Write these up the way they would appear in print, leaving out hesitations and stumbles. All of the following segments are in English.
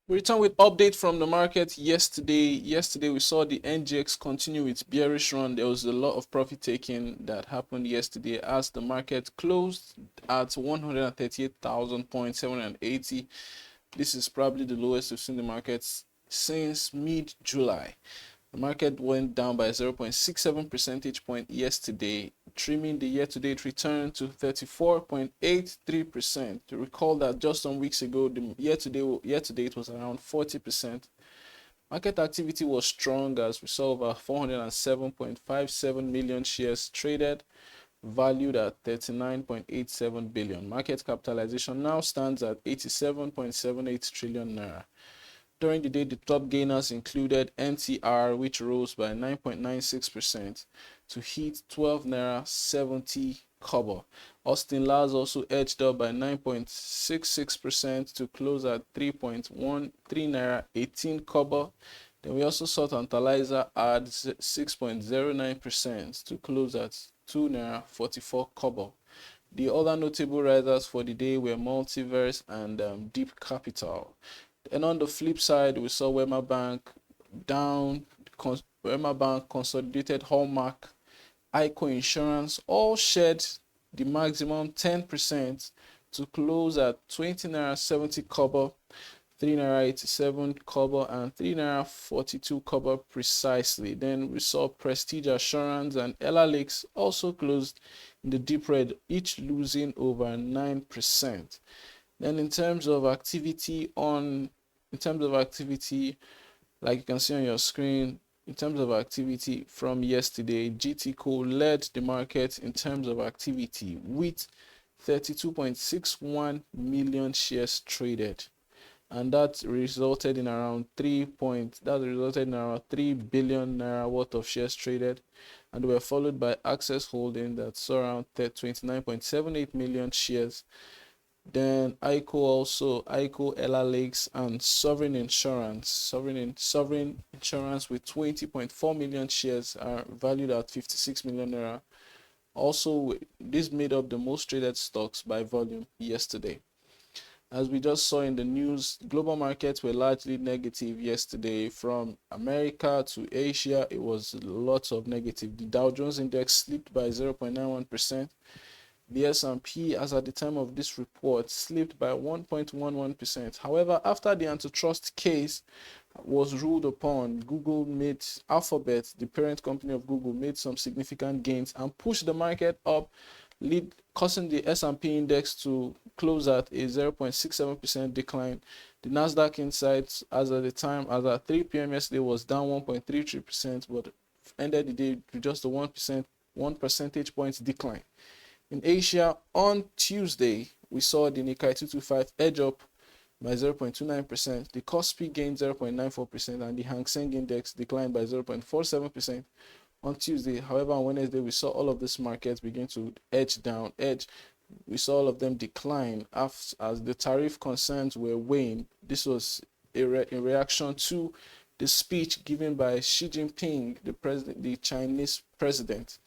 We return with update from the market yesterday. Yesterday we saw the NGX continue its bearish run. There was a lot of profit taking that happened yesterday as the market closed at 138,780. This is probably the lowest we've seen the markets since mid-July. The market went down by 0.67 percentage point yesterday, trimming the year-to-date return to 34.83%. To recall that just some weeks ago, the year-to-date was around 40%. Market activity was strong as we saw over 407.57 million shares traded, valued at 39.87 billion. Market capitalization now stands at 87.78 trillion naira. During the day, the top gainers included NTR, which rose by 9.96% to hit 12 naira 70 kobo. Austin Lars also edged up by 9.66% to close at 3.13 naira 18 kobo. Then we also saw Tantalizer add 6.09% to close at 2 naira 44 kobo. The other notable risers for the day were Multiverse and Deep Capital. And on the flip side, we saw Wema Bank down, Wema Bank, Consolidated Hallmark, ICO Insurance all shed the maximum 10% to close at 20 naira 70 kobo, 3 naira 87 kobo, and 3 naira 42 kobo precisely. Then we saw Prestige Assurance and Ella Lakes also closed in the deep red, each losing over 9%. Then in terms of activity, like you can see on your screen, in terms of activity from yesterday, GTCO led the market in terms of activity with 32.61 million shares traded, and that resulted in around 3 billion naira worth of shares traded, and were followed by Access Holding that saw around 29.78 million shares. Then ICO, Ella Lakes, and Sovereign Insurance with 20.4 million shares are valued at 56 million naira. Also, this made up the most traded stocks by volume yesterday. As we just saw in the news, global markets were largely negative yesterday. From America to Asia, it was lots of negative. The Dow Jones Index slipped by 0.91%. The S&P, as at the time of this report, slipped by 1.11%. However, after the antitrust case was ruled upon, Alphabet, the parent company of Google, made some significant gains and pushed the market up, causing the S&P index to close at a 0.67% decline. The Nasdaq Insights, as at 3 p.m. yesterday, was down 1.33%, but ended the day with just a 1 percentage point decline. In Asia, on Tuesday, we saw the Nikkei 225 edge up by 0.29%, the Kospi gained 0.94%, and the Hang Seng Index declined by 0.47% on Tuesday. However, on Wednesday, we saw all of these markets begin to edge down. We saw all of them decline as the tariff concerns were weighing. This was in reaction to the speech given by Xi Jinping, the Chinese president,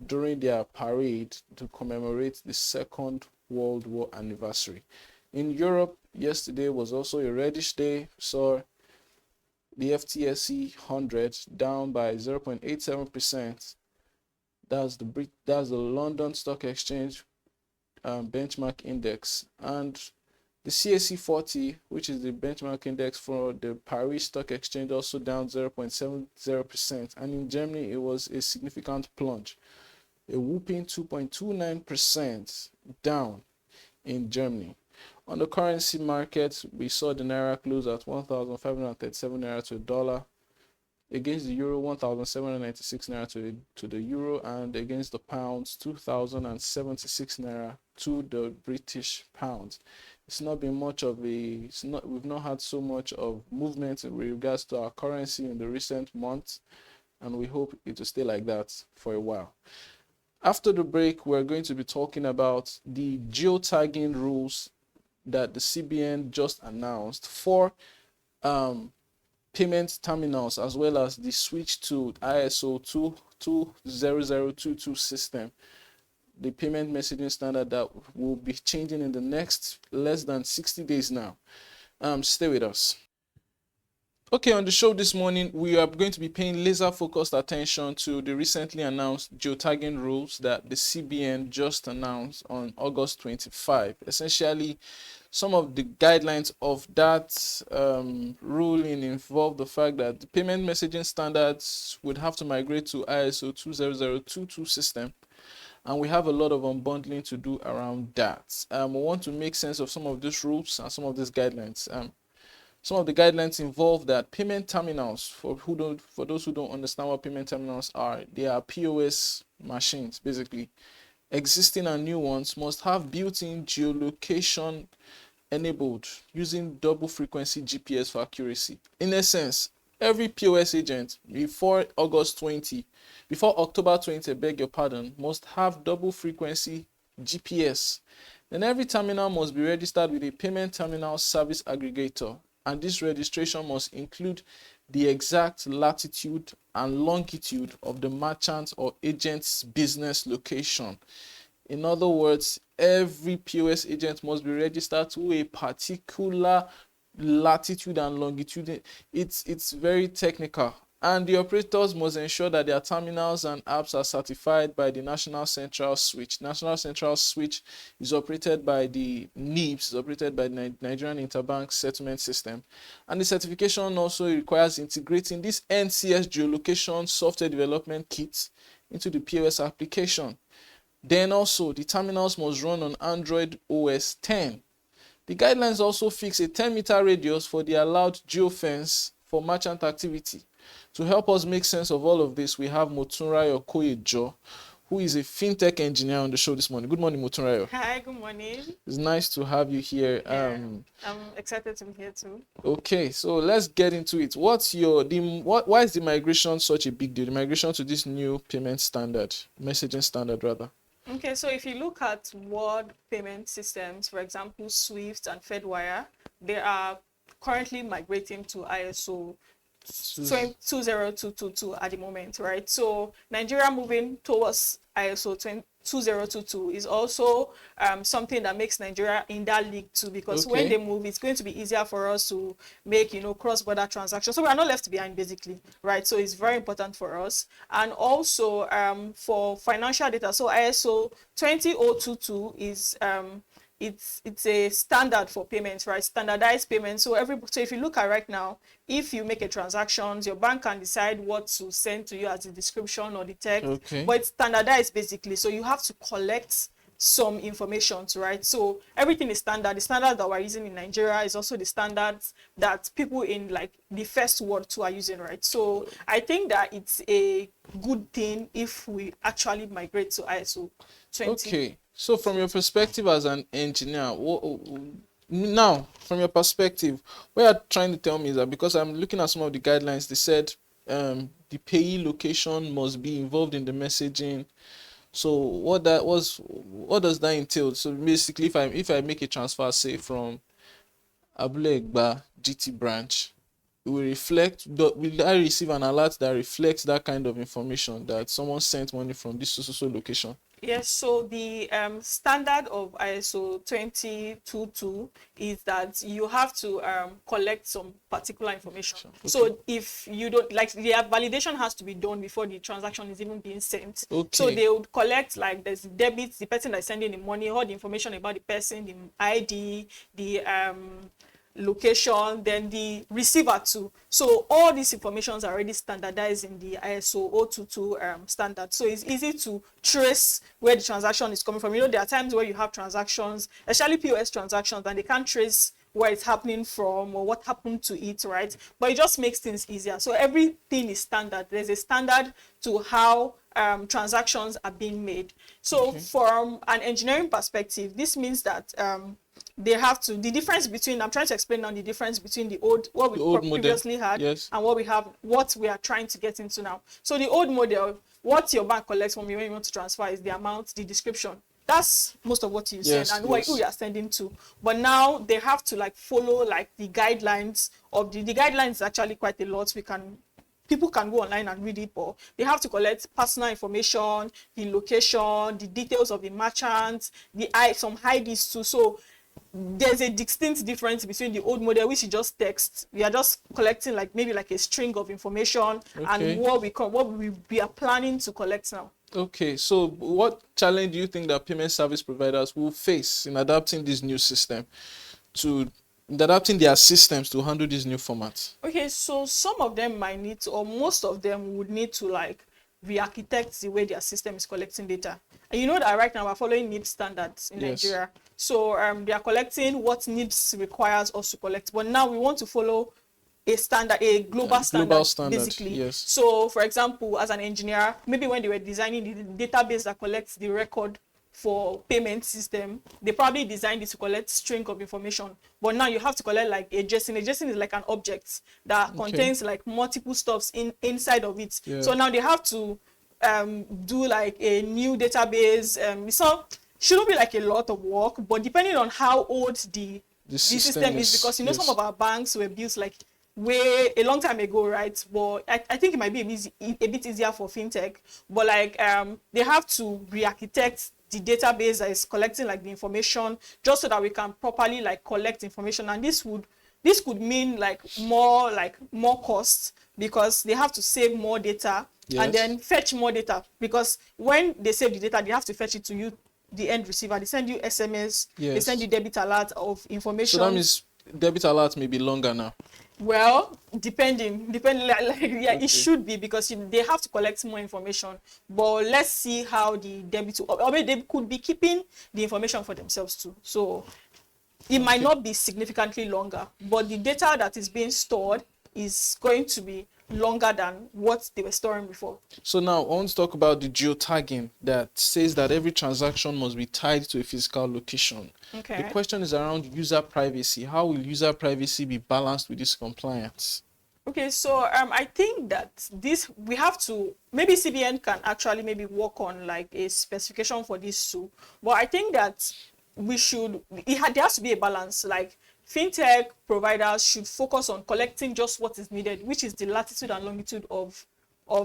during their parade to commemorate the Second World War anniversary. In Europe, yesterday was also a reddish day. Saw the FTSE 100 down by 0.87%. That's the London Stock Exchange benchmark index, and the CAC 40, which is the benchmark index for the Paris Stock Exchange, also down 0.70%. And in Germany, it was a significant plunge, a whooping 2.29% down in Germany. On the currency market, we saw the Naira close at 1,537 Naira to a dollar, against the Euro 1,796 Naira to the Euro, and against the pounds 2,076 Naira to the British pound. It's not been much of we've not had so much of movement in regards to our currency in the recent months, and we hope it will stay like that for a while. After the break, we're going to be talking about the geo-tagging rules that the CBN just announced for payment terminals, as well as the switch to ISO 20022 system, the payment messaging standard that will be changing in the next less than 60 days now. Stay with us. Okay, on the show this morning, we are going to be paying laser-focused attention to the recently announced geo-tagging rules that the CBN just announced on August 25. Essentially, some of the guidelines of that ruling involve the fact that the payment messaging standards would have to migrate to ISO 20022 system, and we have a lot of unbundling to do around that. We want to make sense of some of these rules and some of these guidelines. Some of the guidelines involve that payment terminals, for those who don't understand what payment terminals are, they are POS machines, basically. Existing and new ones must have built-in geolocation enabled using double frequency GPS for accuracy. In essence, every POS agent before October 20, beg your pardon, must have double frequency GPS. Then every terminal must be registered with a payment terminal service aggregator, and this registration must include the exact latitude and longitude of the merchant or agent's business location. In other words, every POS agent must be registered to a particular latitude and longitude. It's very technical. And the operators must ensure that their terminals and apps are certified by the National Central Switch. National Central Switch is operated by the NIBS, is operated by the Nigerian Interbank Settlement System. And the certification also requires integrating this NCS geolocation software development kit into the POS application. Then also, the terminals must run on Android OS 10. The guidelines also fix a 10-meter radius for the allowed geofence for merchant activity. To help us make sense of all of this, we have Motunrayo Koyejo, who is a fintech engineer on the show this morning. Good morning, Motunrayo. Hi, good morning. It's nice to have you here. Yeah, I'm excited to be here too. Okay, so let's get into it. Why is the migration such a big deal? The migration to this new payment standard, messaging standard rather. Okay, so if you look at world payment systems, for example, SWIFT and Fedwire, they are currently migrating to ISO 20222 at the moment, right? So Nigeria moving towards ISO 2022 is also something that makes Nigeria in that league too, because when they move, it's going to be easier for us to make, cross-border transactions. So we are not left behind, basically, right? So it's very important for us. And also for financial data, so ISO 20022 is it's a standard for payments, right? Standardized payments. So if you look at right now, if you make a transaction, your bank can decide what to send to you as the description or the text, but it's standardized basically. So you have to collect some information, right? So everything is standard. The standard that we're using in Nigeria is also the standards that people in like the first world too are using, right? So I think that it's a good thing if we actually migrate to ISO 20. Okay. So from your perspective as an engineer, now from your perspective, what you're trying to tell me is that, because I'm looking at some of the guidelines, they said the payee location must be involved in the messaging. So what does that entail? So basically, if I make a transfer, say from Abule Egba GT branch, it will will I receive an alert that reflects that kind of information that someone sent money from this social location? Yes, so the standard of ISO 20022 is that you have to collect some particular information. Okay. So if you don't, like, the validation has to be done before the transaction is even being sent. Okay. So they would collect, like, there's debits, the person that's sending the money, all the information about the person, the ID, the location, then the receiver too. So all these informations are already standardized in the ISO 022 standard. So it's easy to trace where the transaction is coming from. There are times where you have transactions, especially POS transactions, and they can't trace where it's happening from or what happened to it, right? But it just makes things easier. So everything is standard. There's a standard to how transactions are being made. So from an engineering perspective, this means that they have to, the difference between, I'm trying to explain now the difference between the old, what we previously had, and what we are trying to get into now. So the old model, what your bank collects from you when you want to transfer is the amount, the description. That's most of what you send and who you are sending to. But now they have to like follow like the guidelines of the guidelines is actually quite a lot. People can go online and read it, but they have to collect personal information, the location, the details of the merchant, some IDs too. So there's a distinct difference between the old model, which is just text. We are just collecting like maybe like a string of information, and what we are planning to collect now. Okay, so what challenge do you think that payment service providers will face in adapting this new system adapting their systems to handle this new format? Okay, so some of them might need to, or most of them would need to like re-architect the way their system is collecting data. And you know that right now we're following NIPS standards in Nigeria. So they are collecting what NIPS requires us to collect. But now we want to follow a standard, a global standard, basically. Yes. So for example, as an engineer, maybe when they were designing the database that collects the record for payment system, they probably designed it to collect string of information, but now you have to collect like a JSON. A JSON is like an object that contains like multiple stuffs inside of it. So now they have to do like a new database. So shouldn't be like a lot of work, but depending on how old the system is, because you know some of our banks were built like way a long time ago, right? But I think it might be a bit easier for fintech, but like they have to re-architect the database that is collecting like the information, just so that we can properly like collect information. And this could mean like more costs, because they have to save more data and then fetch more data, because when they save the data, they have to fetch it to you, the end receiver. They send you SMS, they send you debit alert of information. So that means debit alert may be longer now. Well, depending, it should be, because they have to collect more information. But let's see how the debit, or maybe they could be keeping the information for themselves too. So it might not be significantly longer, but the data that is being stored is going to be longer than what they were storing before. So now I want to talk about the geo-tagging that says that every transaction must be tied to a physical location. Okay. The question is around user privacy. How will user privacy be balanced with this compliance? Okay, so I think that we have to, maybe CBN can actually maybe work on like a specification for this too. But I think that there has to be a balance. Like fintech providers should focus on collecting just what is needed, which is the latitude and longitude of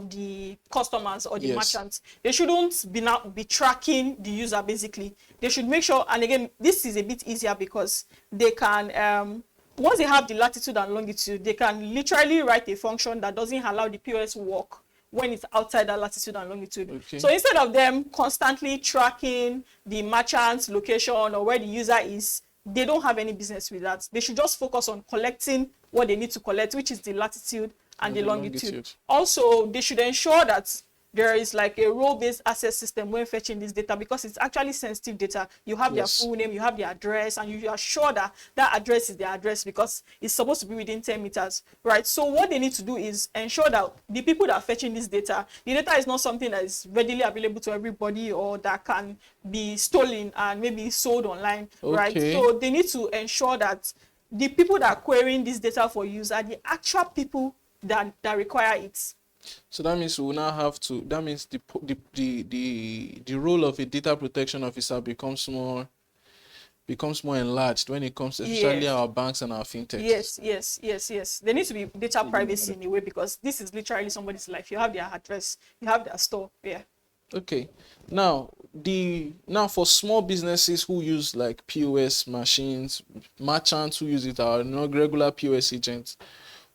the customers or the merchants. They shouldn't be tracking the user, basically. They should make sure, and again, this is a bit easier because they can, once they have the latitude and longitude, they can literally write a function that doesn't allow the POS work when it's outside that latitude and longitude. Okay. So instead of them constantly tracking the merchant's location or where the user is, they don't have any business with that. They should just focus on collecting what they need to collect, which is the latitude and the longitude. Also, they should ensure that there is like a role-based access system when fetching this data, because it's actually sensitive data. You have their full name, you have their address, and you are sure that that address is their address because it's supposed to be within 10 meters, right? So what they need to do is ensure that the people that are fetching this data, the data is not something that is readily available to everybody or that can be stolen and maybe sold online, right? So they need to ensure that the people that are querying this data for use are the actual people that require it. So that means we will now have to, that means the role of a data protection officer becomes more enlarged when it comes to especially our banks and our fintechs. Yes. There needs to be data privacy in a way, because this is literally somebody's life. You have their address, you have their store. Okay. Now for small businesses who use like POS machines, merchants who use it, our regular POS agents,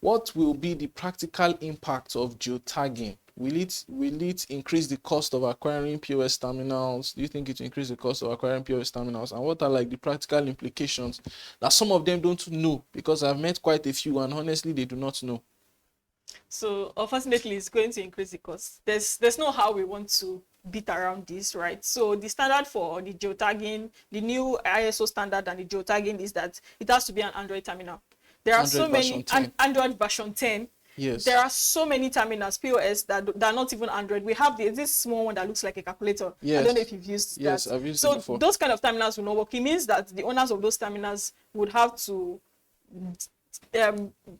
what will be the practical impact of geo-tagging? Will it increase the cost of acquiring POS terminals? Do you think it will increase the cost of acquiring POS terminals? And what are like the practical implications that some of them don't know? Because I've met quite a few and honestly they do not know. So unfortunately, it's going to increase the cost. There's no how we want to beat around this, right? So the standard for the geo-tagging, the new ISO standard and the geo-tagging is that it has to be an Android terminal. There are so many Android version 10. Yes. There are so many terminals, POS, that are not even Android. We have this small one that looks like a calculator. Yes. I don't know if you've used that. Yes, I've used it before. So those kind of terminals will not work. It means that the owners of those terminals would have to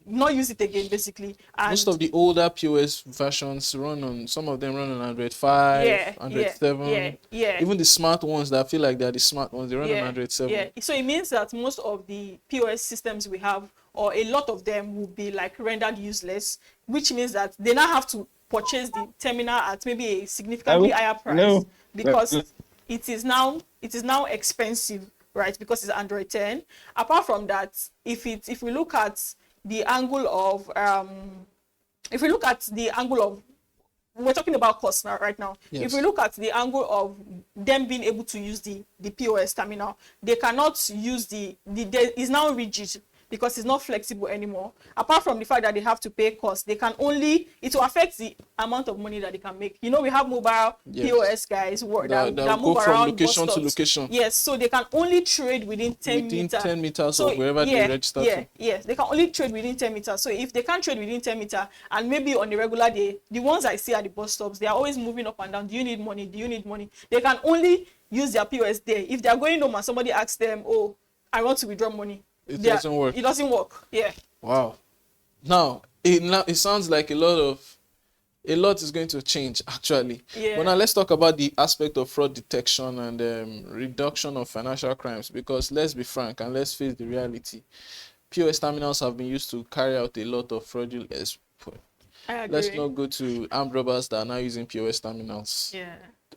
not use it again, basically. And most of the older POS versions some of them run on Android 5, Android 7. Even the smart ones that feel like they're the smart ones, they run on Android 7. So it means that most of the POS systems we have, or a lot of them, will be like rendered useless, which means that they now have to purchase the terminal at maybe a significantly higher price, because it is now expensive right? Because it's Android 10. Apart from that, if we look at the angle of we're talking about cost now, right now. Yes. If we look at the angle of them being able to use the POS terminal, they cannot use it's now rigid because it's not flexible anymore. Apart from the fact that they have to pay cost, it will affect the amount of money that they can make. You know, we have mobile POS guys that move go from around location bus to stops. location. Yes, so they can only trade within 10 meters. 10 meters of wherever they register to. Yes, they can only trade within 10 meters. So if they can't trade within 10 meters, and maybe on a regular day, the ones I see at the bus stops, they are always moving up and down. Do you need money? Do you need money? They can only use their POS there. If they are going home and somebody asks them, oh, I want to withdraw money, it doesn't work. It doesn't work. Yeah. Wow. Now it sounds like a lot is going to change actually. Yeah. But now let's talk about the aspect of fraud detection and reduction of financial crimes, because let's be frank and let's face the reality. POS terminals have been used to carry out a lot of fraudulent. I agree. Let's not go to armed robbers that are now using POS terminals. Yeah.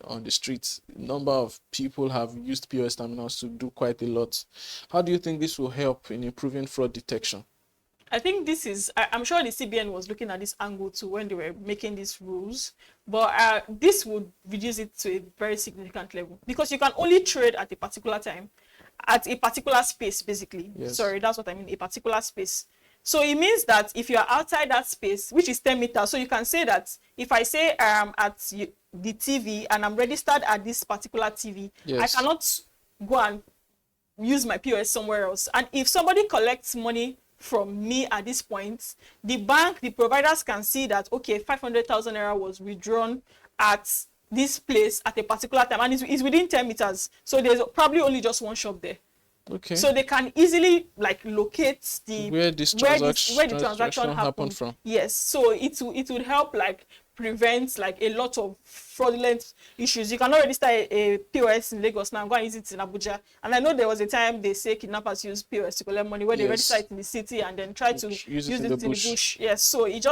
On the streets. Number of people have used POS terminals to do quite a lot. How do you think this will help in improving fraud detection? I think I'm sure the CBN was looking at this angle too when they were making these rules, but this would reduce it to a very significant level, because you can only trade at a particular time, at a particular space, basically. Yes. Sorry, that's what I mean, a particular space. So it means that if you are outside that space, which is 10 meters, so you can say that if I say at the TV and I'm registered at this particular TV, yes, I cannot go and use my POS somewhere else. And if somebody collects money from me at this point, the providers can see that, okay, 500,000 naira was withdrawn at this place at a particular time, and it's within 10 meters. So there's probably only just one shop there. Okay. So they can easily locate where the transaction happened from. Yes. So it would help prevent a lot of fraudulent issues. You cannot register a POS in Lagos now and go and use it in Abuja. And I know there was a time they say kidnappers use POS to collect money, where they register it in the city and then try to use it in the bush. Yes. So it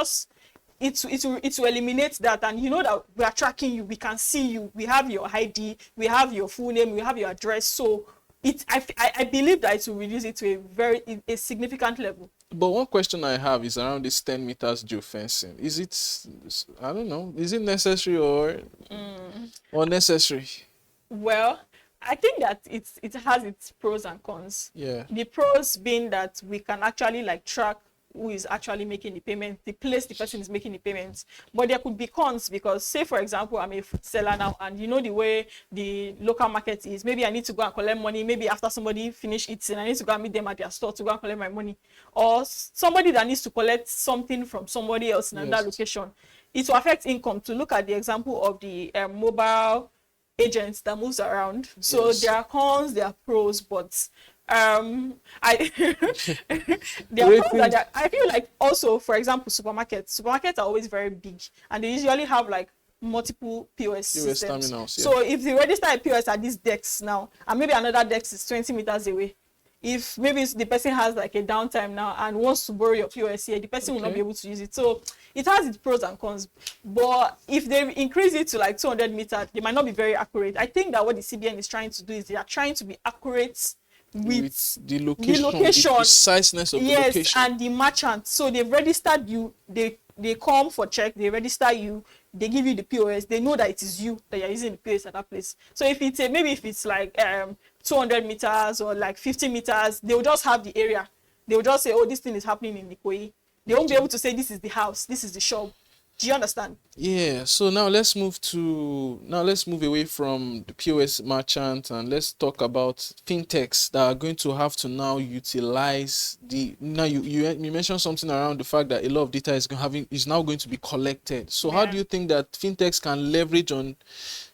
will eliminate that, and you know that we are tracking you, we can see you, we have your ID, we have your full name, we have your address. So I believe that it will reduce it to a significant level. But one question I have is around this 10 meters geofencing. Is it, I don't know, is it necessary or unnecessary? Well, I think that it has its pros and cons. Yeah. The pros being that we can actually track who is actually making the payment, the place the person is making the payments. But there could be cons, because say for example I'm a food seller now, and you know the way the local market is, maybe I need to go and collect money, maybe after somebody finish eating I need to go and meet them at their store to go and collect my money, or somebody that needs to collect something from somebody else in another location. It will affect income. To look at the example of the mobile agents that moves around, so there are cons, there are pros, but I feel like also, for example, supermarkets are always very big, and they usually have multiple POS systems. Terminals, yeah. So if they register a POS at this desk now, and maybe another desk is 20 meters away, if maybe the person has a downtime now and wants to borrow your POS here, the person will not be able to use it. So it has its pros and cons. But if they increase it to 200 meters, they might not be very accurate. I think that what the CBN is trying to do is they are trying to be accurate with the location, the preciseness of the location. Yes, and the merchant. So they've registered you, they come for check, they register you, they give you the POS, they know that it is you that you're using the POS at that place. So if it's maybe if it's 200 meters or 50 meters, they'll just have the area. They'll just say, oh, this thing is happening in Ikoyi. They won't be able to say this is the house, this is the shop. Do you understand? Yeah. So now let's move away from the POS merchant, and let's talk about fintechs that are going to have to now utilize you mentioned something around the fact that a lot of data is now going to be collected. So how do you think that fintechs can leverage on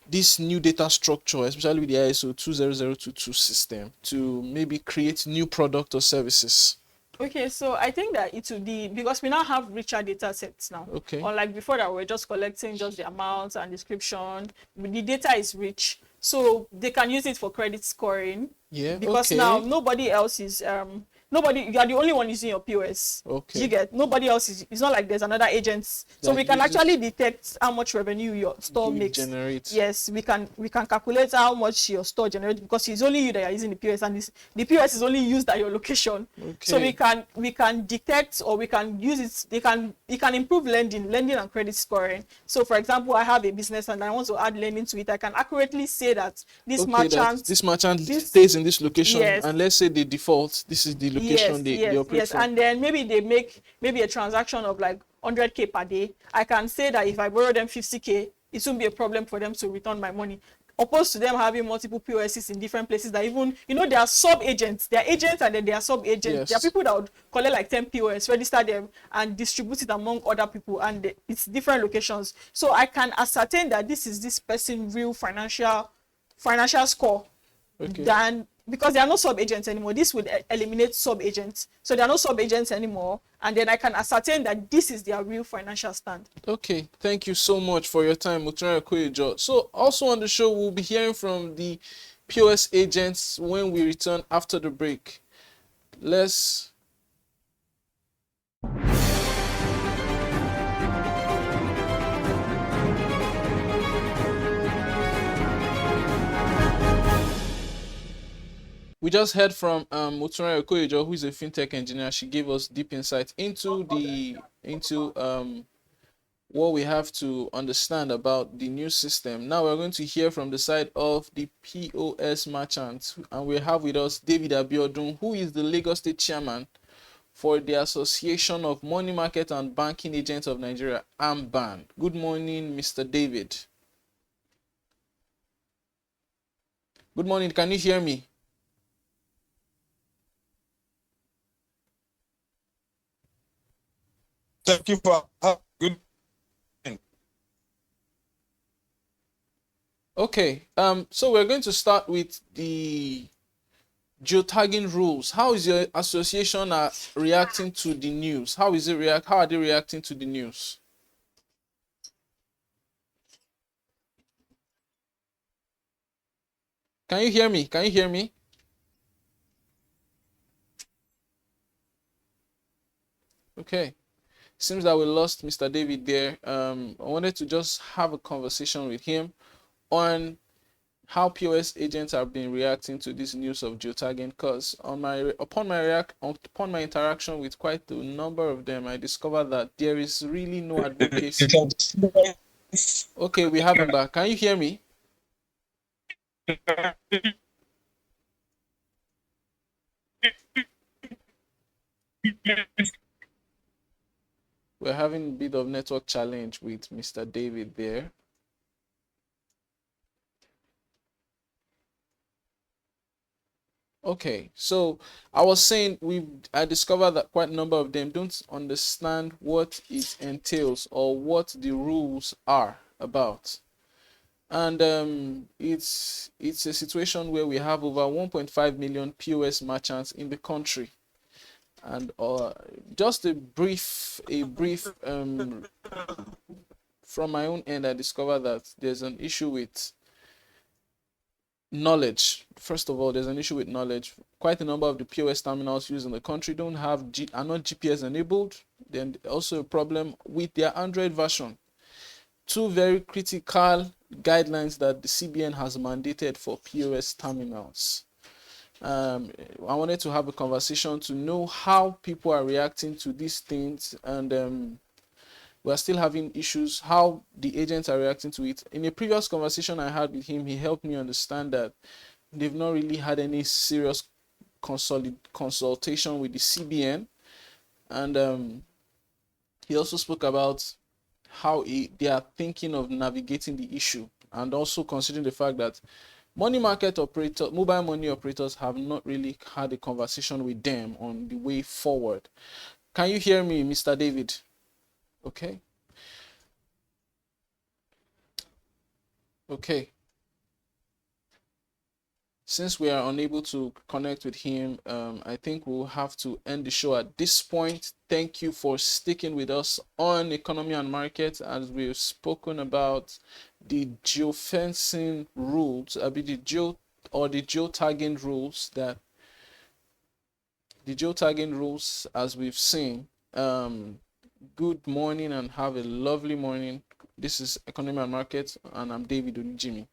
this new data structure, especially with the ISO 20022 system, to maybe create new product or services? Okay, so I think that it will be, because we now have richer data sets now. Okay. Unlike before that we're just collecting just the amounts and description. The data is rich, so they can use it for credit scoring. Yeah. Because now nobody else is nobody, you are the only one using your POS. Okay. You get, nobody else is, it's not like there's another agent. So That we can uses- actually detect how much revenue your store You makes. generate. Yes, we can calculate how much your store generates, because it's only you that are using the POS, and the POS is only used at your location. Okay. So we can detect, or we can use it. It can improve lending and credit scoring. So for example, I have a business and I want to add lending to it. I can accurately say that this merchant stays in this location, yes, and let's say they default, this is the location they operate from. and then maybe they make maybe a transaction of like 100K per day. I can say that if I borrow them 50K, it won't be a problem for them to return my money, opposed to them having multiple POSs in different places that even, you know, there are sub-agents. There are agents and then there are sub-agents. Yes. There are people that would collect like 10 POS, register them, and distribute it among other people, and it's different locations. So I can ascertain that this is this person's real financial score. Okay. Than, because there are no sub-agents anymore. This would eliminate sub-agents. So there are no sub-agents anymore, and then I can ascertain that this is their real financial stand. Okay, thank you so much for your time, Motunrayo Koyejo. So also on the show, we'll be hearing from the POS agents when we return after the break. Let's... We just heard from Motunrayo Koyejo, who is a fintech engineer. She gave us deep insight into what we have to understand about the new system. Now we're going to hear from the side of the POS merchants, and we have with us David Abiodun, who is the Lagos State Chairman for the Association of Money Market and Banking Agents of Nigeria, AMBAN. Good morning, Mr. David. Good morning. Can you hear me? Thank you for good. Okay, so we're going to start with the Geo-tagging rules. How is your association reacting to the news? How are they reacting to the news? Can you hear me? Can you hear me? Okay. Seems that we lost Mr. David there. I wanted to just have a conversation with him on how POS agents have been reacting to this news of geotagging, because upon my interaction with quite a number of them, I discovered that there is really no advocacy. Okay, we have him back. Can you hear me? We're having a bit of network challenge with Mr. David there. Okay, so I was saying I discovered that quite a number of them don't understand what it entails or what the rules are about. And it's a situation where we have over 1.5 million POS merchants in the country. And just a brief from my own end, I discovered that there's an issue with knowledge. First of all, there's an issue with knowledge. Quite a number of the POS terminals used in the country are not GPS enabled. Then also a problem with their Android version. Two very critical guidelines that the CBN has mandated for POS terminals. I wanted to have a conversation to know how people are reacting to these things, and we're still having issues, how the agents are reacting to it. In a previous conversation I had with him, he helped me understand that they've not really had any serious consultation with the CBN, and he also spoke about how they are thinking of navigating the issue, and also considering the fact that mobile money operators have not really had a conversation with them on the way forward. Can you hear me, Mr. David? Okay. Okay. Since we are unable to connect with him, I think we'll have to end the show at this point. Thank you for sticking with us on Economy and Market, as we've spoken about the geofencing rules, the geo-tagging rules that the geo-tagging rules as we've seen. Good morning and have a lovely morning. This is Economy and Markets, and I'm David Olujinmi.